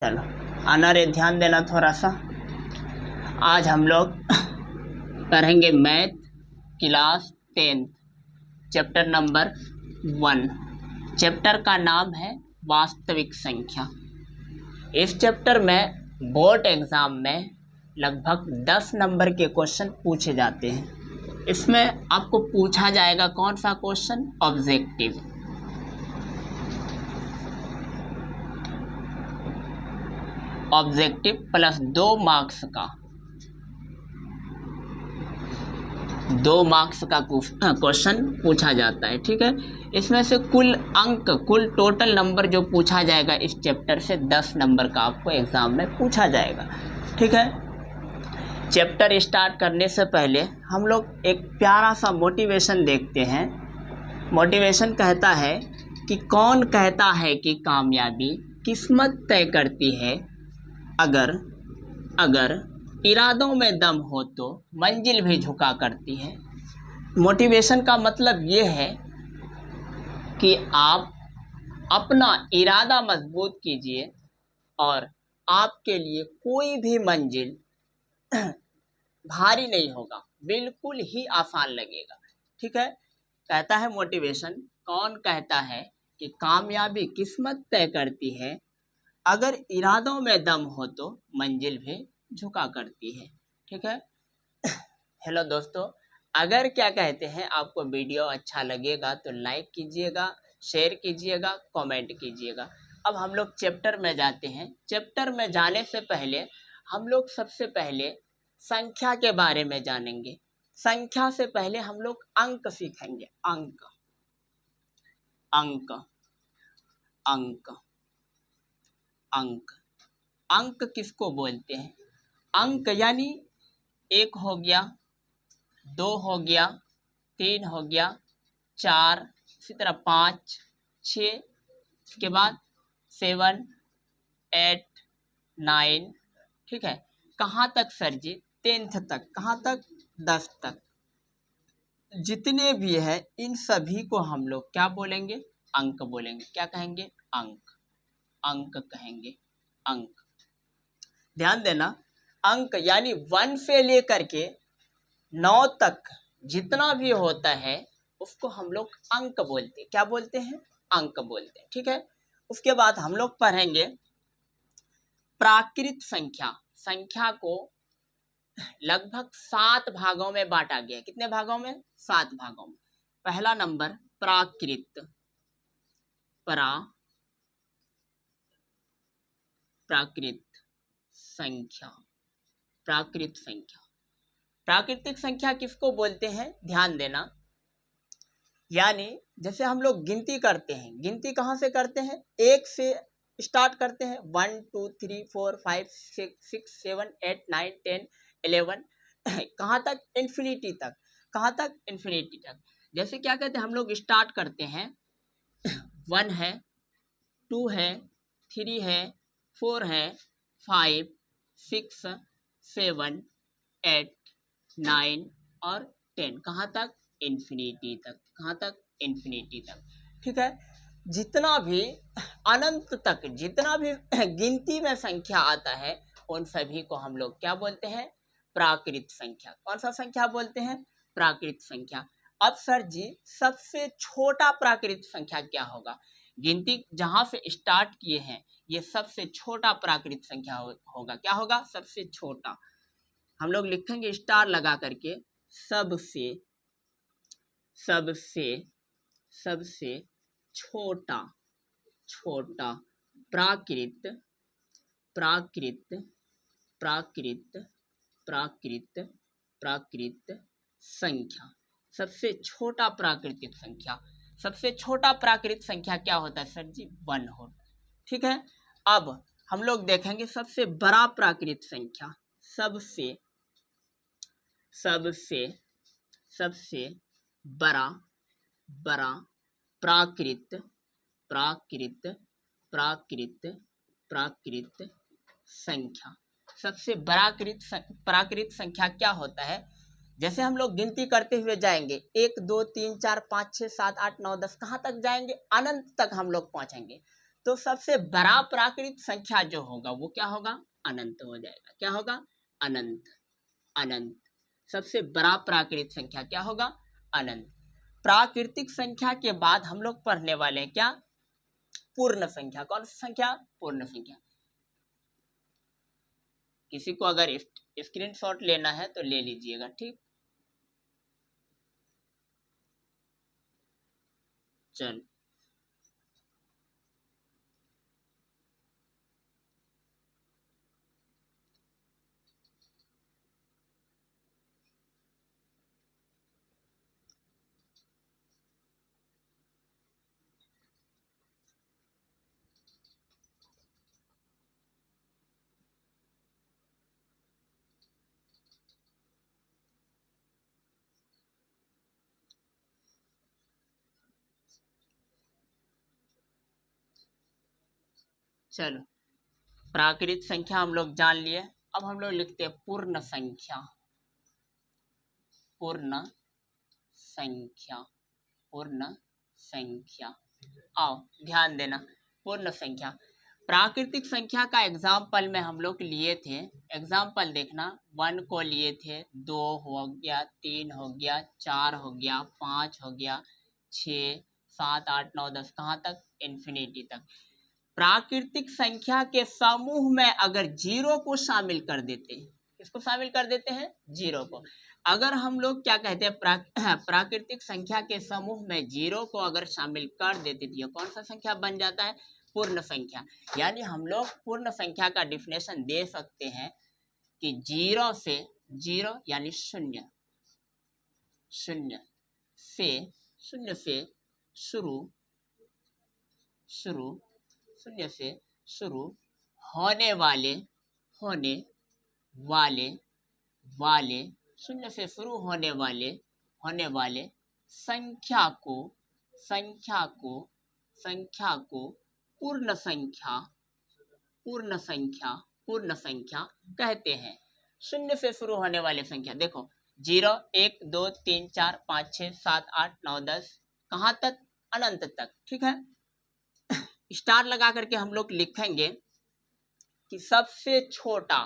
चलो अनारे ध्यान देना थोड़ा सा। आज हम लोग पढ़ेंगे math class 10 chapter number 1। Chapter का नाम है वास्तविक संख्या। इस चैप्टर में बोर्ड एग्ज़ाम में लगभग 10 नंबर के क्वेश्चन पूछे जाते हैं। इसमें आपको पूछा जाएगा कौन सा question? Objective. Objective plus 2 marks का 2 मार्क्स का क्वेश्चन पूछा जाता है। ठीक है, इसमें से कुल अंक, कुल टोटल नंबर जो पूछा जाएगा इस चैप्टर से 10 नंबर का आपको एग्ज़ाम में पूछा जाएगा। ठीक है, चैप्टर स्टार्ट करने से पहले हम लोग एक प्यारा सा मोटिवेशन देखते हैं। मोटिवेशन कहता है कि कौन कहता है कि कामयाबी किस्मत तय करती है, अगर इरादों में दम हो तो मंजिल भी झुका करती है। मोटिवेशन का मतलब ये है कि आप अपना इरादा मजबूत कीजिए और आपके लिए कोई भी मंजिल भारी नहीं होगा, बिल्कुल ही आसान लगेगा। ठीक है, कहता है मोटिवेशन, कौन कहता है कि कामयाबी किस्मत तय करती है, अगर इरादों में दम हो तो मंजिल भी झुका करती है। ठीक है, हेलो दोस्तों, अगर क्या कहते हैं आपको वीडियो अच्छा लगेगा तो लाइक कीजिएगा, शेयर कीजिएगा, कमेंट कीजिएगा। अब हम लोग चैप्टर में जाते हैं। चैप्टर में जाने से पहले हम लोग सबसे पहले संख्या के बारे में जानेंगे। संख्या से पहले हम लोग अंक सीखेंगे। अंक अंक अंक अंक अंक किसको बोलते हैं? अंक यानी 1 हो गया, 2 हो गया, 3 हो गया, 4, इसी तरह 5, 6, इसके बाद 7, 8, 9। ठीक है, कहाँ तक सर जी? 10th तक। कहाँ तक? 10 तक। जितने भी है इन सभी को हम लोग क्या बोलेंगे? अंक बोलेंगे। क्या कहेंगे? अंक। अंक कहेंगे, अंक। ध्यान देना, अंक यानी 1 से लेकर के 9 तक जितना भी होता है उसको हम लोग अंक बोलते हैं। क्या बोलते हैं? अंक बोलते हैं। ठीक है, उसके बाद हम लोग पढ़ेंगे प्राकृत संख्या। संख्या को लगभग 7 भागों में बांटा गया है। कितने भागों में? 7 भागों में। पहला नंबर प्राकृत, प्राकृत संख्या। प्राकृत संख्या, प्राकृतिक संख्या किसको बोलते हैं? ध्यान देना, यानी जैसे हम लोग गिनती करते हैं, गिनती कहाँ से करते हैं? 1 से स्टार्ट करते हैं। 1 2 3 4 5 6 7 8 9 10 11 कहाँ तक? इन्फिनिटी तक। कहाँ तक? इन्फिनिटी तक। जैसे क्या कहते हैं हम लोग स्टार्ट करते हैं, 1 है, 2 है, 3 है, 4 है, 5 6 7 8 9 और 10। कहाँ तक? इन्फिनिटी तक। कहाँ तक? इन्फिनिटी तक। ठीक है, जितना भी अनंत तक जितना भी गिनती में संख्या आता है उन सभी को हम लोग क्या बोलते हैं? प्राकृत संख्या। कौन सा संख्या बोलते हैं? प्राकृत संख्या। अब सर जी सबसे छोटा प्राकृत संख्या क्या होगा? गिनती जहाँ से स्टार्ट किए हैं ये सबसे छोटा प्राकृत संख्या होगा। क्या होगा? सबसे छोटा। हम लोग लिखेंगे स्टार लगा करके, सबसे सबसे सबसे छोटा छोटा प्राकृत प्राकृत प्राकृत प्राकृत प्राकृत संख्या। सबसे छोटा प्राकृतिक संख्या। सबसे छोटा प्राकृत संख्या क्या होता है सर जी? 1 होता है। ठीक है, अब हम लोग देखेंगे सबसे बड़ा प्राकृत संख्या। सबसे सबसे सबसे बड़ा प्राकृत प्राकृत प्राकृत प्राकृत संख्या। सबसे बड़ा प्राकृत संख्या क्या होता है? जैसे हम लोग गिनती करते हुए जाएंगे, 1 2 3 4 5 6 7 8 9 10, कहाँ तक जाएंगे? अनंत तक हम लोग पहुँचेंगे। तो सबसे बड़ा प्राकृतिक संख्या जो होगा वो क्या होगा, अनंत हो जाएगा। क्या होगा, अनंत। अनंत सबसे बड़ा प्राकृतिक संख्या क्या होगा, अनंत। प्राकृतिक संख्या के बाद हम लोग पढ़ने वाले हैं क्या, पूर्ण संख्या। कौन सी संख्या, पूर्ण संख्या। किसी को अगर स्क्रीनशॉट लेना है तो ले लीजिएगा, ठीक। चल चलो, प्राकृतिक संख्या हम लोग जान लिए। अब हम लोग लिखते हैं पूर्ण संख्या। पूर्ण संख्या, पूर्ण संख्या। आओ ध्यान देना, पूर्ण संख्या। प्राकृतिक संख्या का एग्जाम्पल में हम लोग लिए थे, एग्जाम्पल देखना। 1 को लिए थे, 2 हो गया, 3 हो गया, 4 हो गया, 5 हो गया, 6, 7, 8, 9, 10, कहाँ तक, इन्फिनिटी तक। प्राकृतिक संख्या के समूह में अगर 0 को शामिल कर देते हैं, किसको शामिल कर देते हैं, 0 को। अगर हम लोग क्या कहते हैं, प्राकृतिक संख्या के समूह में 0 को अगर शामिल कर देते तो ये कौन सा संख्या बन जाता है, पूर्ण संख्या। यानी हम लोग पूर्ण संख्या का डिफिनेशन दे सकते हैं कि 0 से 0 यानी शून्य, शून्य से शुरू शून्य से शुरू होने वाले शून्य से शुरू होने वाले संख्या को पूर्ण संख्या कहते हैं। शून्य से शुरू होने वाले संख्या देखो, 0, 1, 2, 3, 4, 5, 6, 7, 8, 9, 10, कहाँ तक, अनंत तक, ठीक है। स्टार लगा करके हम लोग लिखेंगे कि सबसे छोटा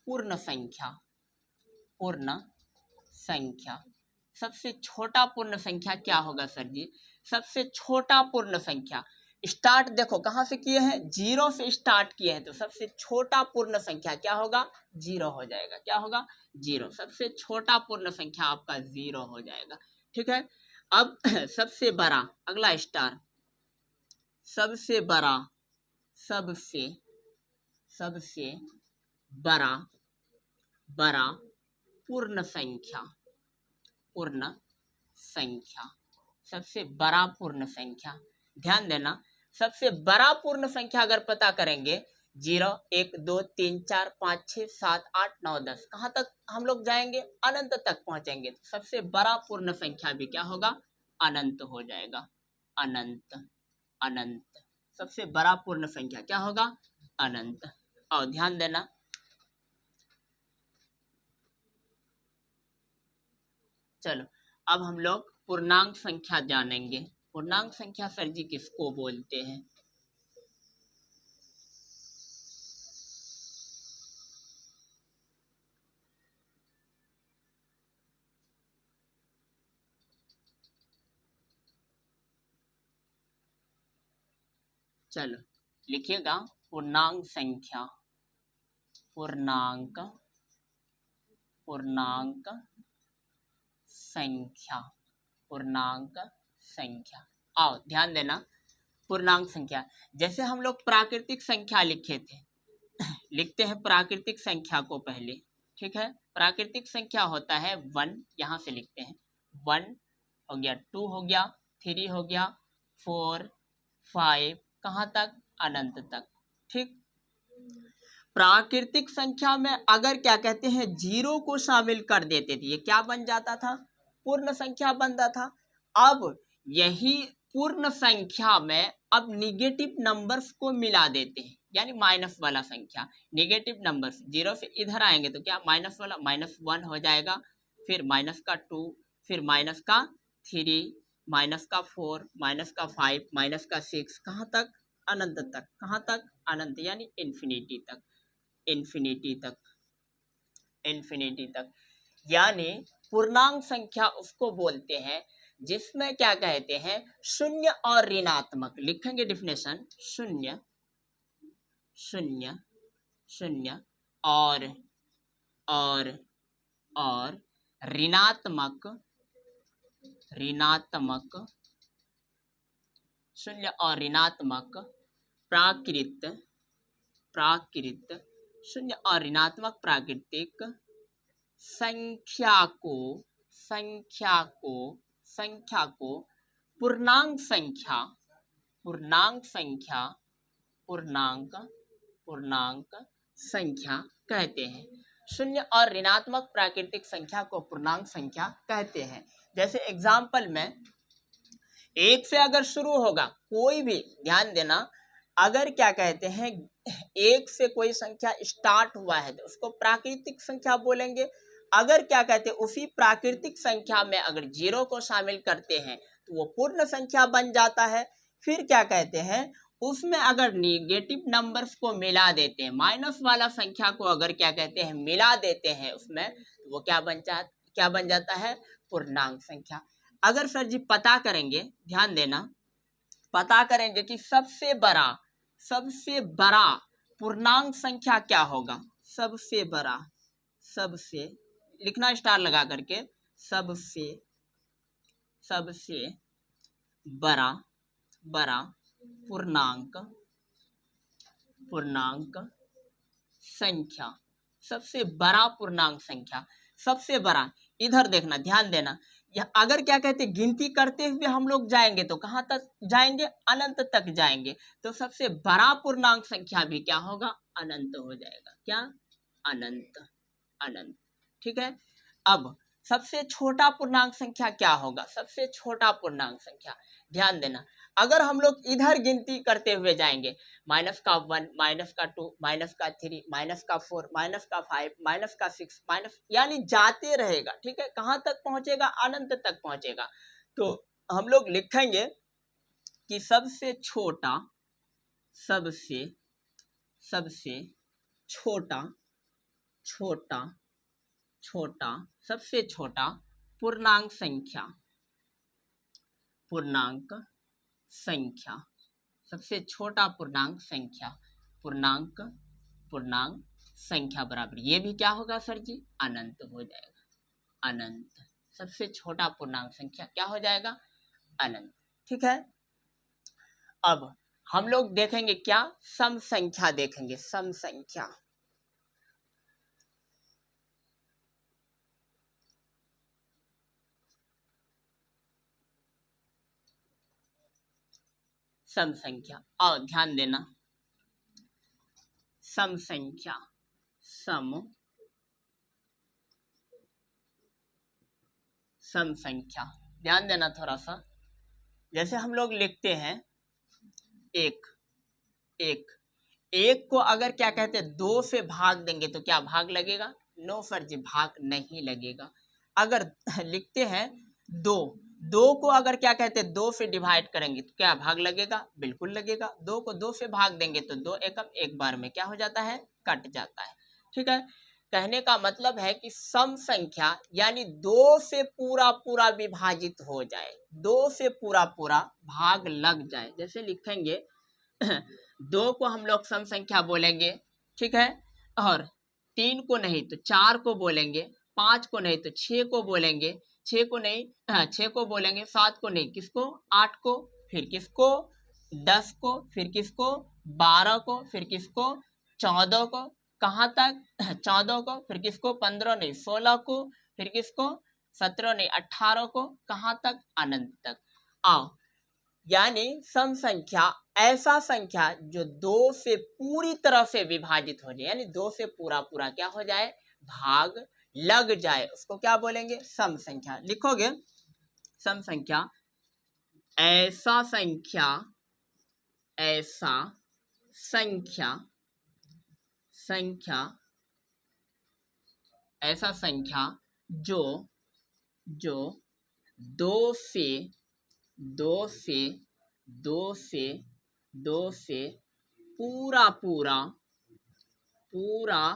पूर्ण संख्या। सबसे छोटा पूर्ण संख्या क्या होगा सर जी, सबसे छोटा पूर्ण संख्या। स्टार्ट देखो कहाँ से किए हैं, 0 से स्टार्ट किए हैं, तो सबसे छोटा पूर्ण संख्या क्या होगा, 0 हो जाएगा। क्या होगा, 0। सबसे छोटा पूर्ण संख्या आपका 0 हो जाएगा, ठीक है। अब सबसे बड़ा, अगला स्टार, सबसे बड़ा पूर्ण संख्या, सबसे बड़ा पूर्ण संख्या। ध्यान देना, सबसे बड़ा पूर्ण संख्या अगर पता करेंगे, 0, 1, 2, 3, 4, 5, 6, 7, 8, 9, 10, कहाँ तक हम लोग जाएंगे, अनंत तक पहुंचेंगे। तो सबसे बड़ा पूर्ण संख्या भी क्या होगा, अनंत हो जाएगा। अनंत सबसे बड़ा पूर्ण संख्या क्या होगा, अनंत। और ध्यान देना, चलो अब हम लोग पूर्णांक संख्या जानेंगे। पूर्णांक संख्या सर जी किसको बोलते हैं, चलो लिखिएगा, पूर्णांक संख्या, पूर्णांक संख्या। आओ ध्यान देना, पूर्णांक संख्या जैसे हम लोग प्राकृतिक संख्या लिखे थे, लिखते हैं प्राकृतिक संख्या को पहले, ठीक है। प्राकृतिक संख्या होता है 1, यहाँ से लिखते हैं 1 हो गया, 2 हो गया, 3 हो गया, 4, 5, कहाँ तक, अनंत तक, ठीक। प्राकृतिक संख्या में अगर क्या कहते हैं 0 को शामिल कर देते थे, ये क्या बन जाता था, पूर्ण संख्या बनता था। अब यही पूर्ण संख्या में अब निगेटिव नंबर्स को मिला देते हैं, यानी माइनस वाला संख्या, निगेटिव नंबर्स 0 से इधर आएंगे तो क्या माइनस वाला -1 हो जाएगा, फिर -2, फिर -3, -4, -5, -6, कहाँ तक, अनंत तक, कहाँ तक, अनंत यानी इन्फिनिटी तक, इन्फिनिटी तक, इन्फिनिटी तक। यानी पूर्णांक संख्या उसको बोलते हैं जिसमें क्या कहते हैं, शून्य और ऋणात्मक, लिखेंगे डिफिनेशन, शून्य, शून्य, शून्य और और और ऋणात्मक, ऋणात्मक, शून्य और ऋणात्मक प्राकृत, प्राकृत, शून्य और ऋणात्मक प्राकृतिक संख्या को, संख्या को, संख्या को पूर्णांक संख्या, पूर्णांक संख्या, पूर्णांक, पूर्णांक संख्या कहते हैं। शून्य और ऋणात्मक प्राकृतिक संख्या को पूर्णांक संख्या कहते हैं। जैसे एग्जाम्पल में 1 से अगर शुरू होगा कोई भी, ध्यान देना, अगर क्या कहते हैं 1 से कोई संख्या स्टार्ट हुआ है तो उसको प्राकृतिक संख्या बोलेंगे। अगर क्या कहते हैं उसी प्राकृतिक संख्या में अगर 0 को शामिल करते हैं तो वो पूर्ण संख्या बन जाता है। फिर क्या कहते हैं उसमें अगर निगेटिव नंबर्स को मिला देते हैं, माइनस वाला संख्या को अगर क्या कहते हैं मिला देते हैं उसमें, तो वो क्या बन जाता है, पूर्णांक संख्या। अगर सर जी पता करेंगे, ध्यान देना, पता करेंगे कि सबसे बड़ा, सबसे बड़ा पूर्णांक संख्या क्या होगा, सबसे बड़ा, सबसे, लिखना स्टार लगा करके, सबसे, सबसे बड़ा, बड़ा पूर्णांक, पूर्णांक संख्या, सबसे बड़ा पूर्णांक संख्या, सबसे बड़ा, इधर देखना, ध्यान देना, अगर क्या कहते हैं गिनती करते हुए हम लोग जाएंगे तो कहाँ तक जाएंगे, अनंत तक जाएंगे, तो सबसे बड़ा पूर्णांक संख्या भी क्या होगा, अनंत हो जाएगा, क्या, अनंत, अनंत, ठीक है। अब सबसे छोटा पूर्णांक संख्या क्या होगा, सबसे छोटा पूर्णांक संख्या, ध्यान देना, अगर हम लोग इधर गिनती करते हुए जाएंगे, -1, -2, -3, -4, -5, -6, माइनस, यानी जाते रहेगा, ठीक है, कहाँ तक पहुंचेगा, अनंत तक पहुंचेगा। तो हम लोग लिखेंगे कि सबसे छोटा, सबसे, सबसे छोटा, छोटा, छोटा, सबसे छोटा पूर्णांक संख्या, पूर्णांक संख्या, सबसे छोटा पूर्णांक संख्या, पूर्णांक, पूर्णांक संख्या बराबर, ये भी क्या होगा सर जी, अनंत हो जाएगा, अनंत, सबसे छोटा पूर्णांक संख्या क्या हो जाएगा, अनंत, ठीक है। अब हम लोग देखेंगे क्या, सम संख्या देखेंगे, सम संख्या, सम संख्या, और ध्यान देना, सम संख्या, सम, सम संख्या, ध्यान देना थोड़ा सा, जैसे हम लोग लिखते हैं एक, एक, एक को अगर क्या कहते हैं 2 से भाग देंगे तो क्या भाग लगेगा, नो सर जी, भाग नहीं लगेगा। अगर लिखते हैं 2, 2 को अगर क्या कहते हैं 2 से डिवाइड करेंगे तो क्या भाग लगेगा, बिल्कुल लगेगा। 2 को 2 से भाग देंगे तो 2 एकम एक बार में क्या हो जाता है, कट जाता है, ठीक है। कहने का मतलब है कि सम संख्या यानी 2 से पूरा पूरा विभाजित हो जाए, 2 से पूरा पूरा भाग लग जाए। जैसे लिखेंगे 2 को हम लोग सम संख्या बोलेंगे, ठीक है, और 3 को नहीं तो 4 को बोलेंगे, 5 को नहीं तो 6 को बोलेंगे, 6 को नहीं 6 को बोलेंगे, 7 को नहीं किसको, 8 को, फिर किसको, 10 को, फिर किसको, 12 को, फिर किसको, 14 को, कहाँ तक 14 को, फिर किसको, 15 नहीं 16 को, फिर किसको, 17 नहीं 18 को, कहाँ तक, अनंत तक। आओ, यानी सम संख्या ऐसा संख्या जो 2 से पूरी तरह से विभाजित हो जाए, यानी 2 से पूरा पूरा क्या हो जाए, भाग लग जाए, उसको क्या बोलेंगे, सम संख्या। लिखोगे सम संख्या ऐसा संख्या, ऐसा संख्या संख्या ऐसा संख्या जो जो दो से दो से दो से दो से पूरा पूरा पूरा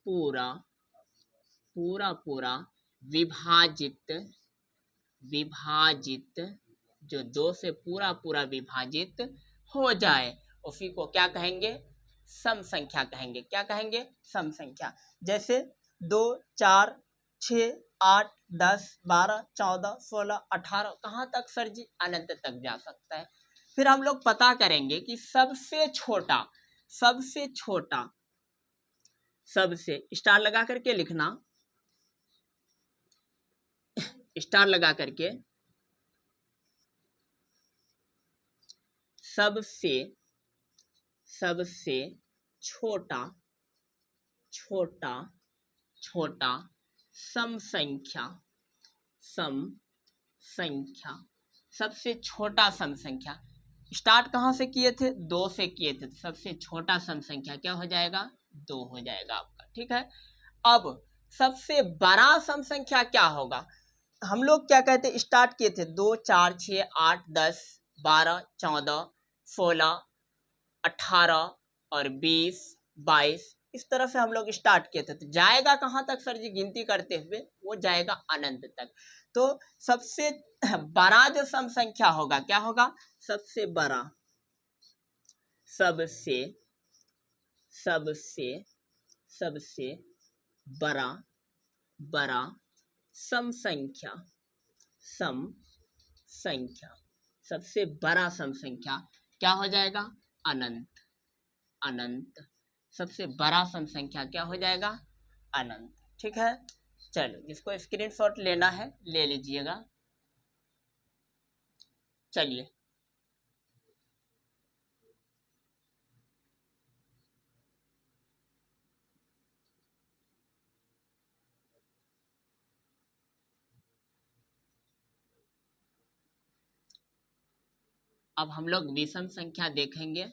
पूरा पूरा पूरा विभाजित विभाजित जो दो से पूरा पूरा विभाजित हो जाए, उसी को क्या कहेंगे? सम संख्या कहेंगे। क्या कहेंगे? सम संख्या। जैसे 2, 4, 6, 8, 10, 12, 14, 16, 18, कहाँ तक सर जी? अनंत तक जा सकता है। फिर हम लोग पता करेंगे कि सबसे छोटा सबसे स्टार लगा करके लिखना, स्टार लगा करके सबसे छोटा सम संख्या सबसे छोटा सम संख्या। स्टार्ट कहाँ से किए थे? 2 से किए थे। सबसे छोटा सम संख्या क्या हो जाएगा? 2 हो जाएगा आपका। ठीक है। अब सबसे बड़ा सम संख्या क्या होगा? हम लोग क्या कहते? स्टार्ट किए थे 2, 4, 6, 8, 10, 12, 14, 16, 18 और 20, 22, इस तरह से हम लोग स्टार्ट किए थे। तो जाएगा कहाँ तक सर जी गिनती करते हुए? वो जाएगा अनंत तक। तो सबसे बड़ा जो सम संख्या होगा क्या होगा? सबसे बड़ा सबसे बड़ा सम संख्या सबसे बड़ा सम संख्या क्या हो जाएगा? अनंत। सबसे बड़ा सम संख्या क्या हो जाएगा? अनंत। ठीक है। चलो, जिसको स्क्रीनशॉट लेना है ले लीजिएगा। चलिए, अब हम लोग विषम संख्या देखेंगे।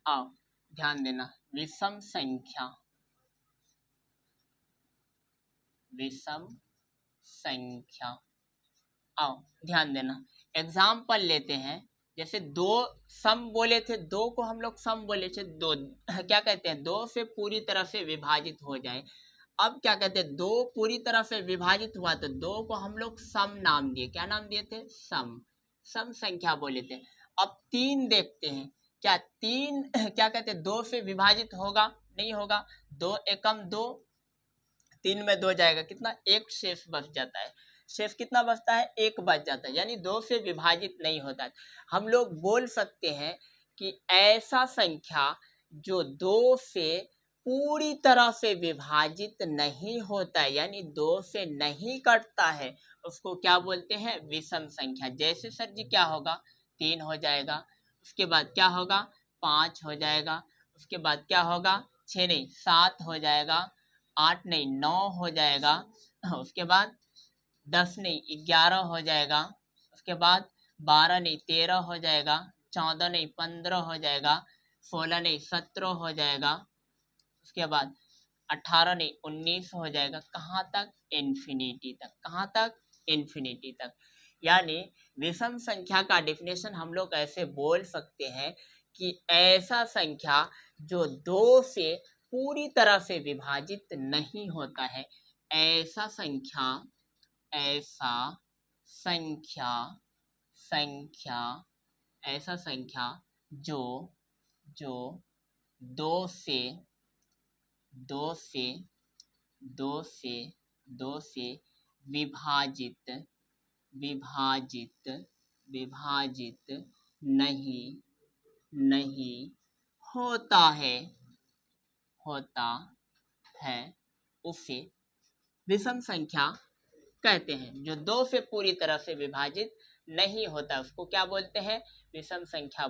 आओ ध्यान देना, विषम संख्या आओ ध्यान देना। एग्जाम्पल लेते हैं। जैसे दो सम बोले थे, दो को हम लोग सम बोले थे। दो क्या कहते हैं? दो से पूरी तरह से विभाजित हो जाए। अब क्या कहते हैं? दो पूरी तरह से विभाजित हुआ तो दो को हम लोग सम नाम दिए। क्या नाम दिए थे? सम संख्या बोले थे। अब 3 देखते हैं। क्या 3 क्या कहते हैं? 2 से विभाजित होगा? नहीं होगा। 2 एकम 2, 3 में 2 जाएगा, कितना? 1 शेष बच जाता है। शेष कितना बचता है? 1 बच जाता है, यानी 2 से विभाजित नहीं होता है। हम लोग बोल सकते हैं कि ऐसा संख्या जो 2 से पूरी तरह से विभाजित नहीं होता है, यानी 2 से नहीं कटता है, उसको क्या बोलते हैं? विषम संख्या। जैसे सर जी क्या होगा? 3 हो जाएगा, उसके बाद क्या होगा? 5 हो जाएगा, उसके बाद क्या होगा? 6 नहीं 7 हो जाएगा, 8 नहीं 9 हो जाएगा, उसके बाद 10 नहीं 11 हो जाएगा, उसके बाद 12 नहीं 13 हो जाएगा, 14 नहीं 15 हो जाएगा, 16 नहीं 17 हो जाएगा, उसके बाद 18 नहीं 19 हो जाएगा। कहाँ तक? इन्फिनिटी तक। कहाँ तक? इन्फिनिटी तक। यानी विषम संख्या का डेफिनेशन हम लोग ऐसे बोल सकते हैं कि ऐसा संख्या जो 2 से पूरी तरह से विभाजित नहीं होता है, ऐसा संख्या ऐसा संख्या संख्या ऐसा संख्या जो जो दो से दो से दो से दो से विभाजित विभाजित विभाजित नहीं नहीं होता है होता है उसे विषम संख्या कहते हैं। जो दो से पूरी तरह से विभाजित नहीं होता उसको क्या बोलते हैं? विषम संख्या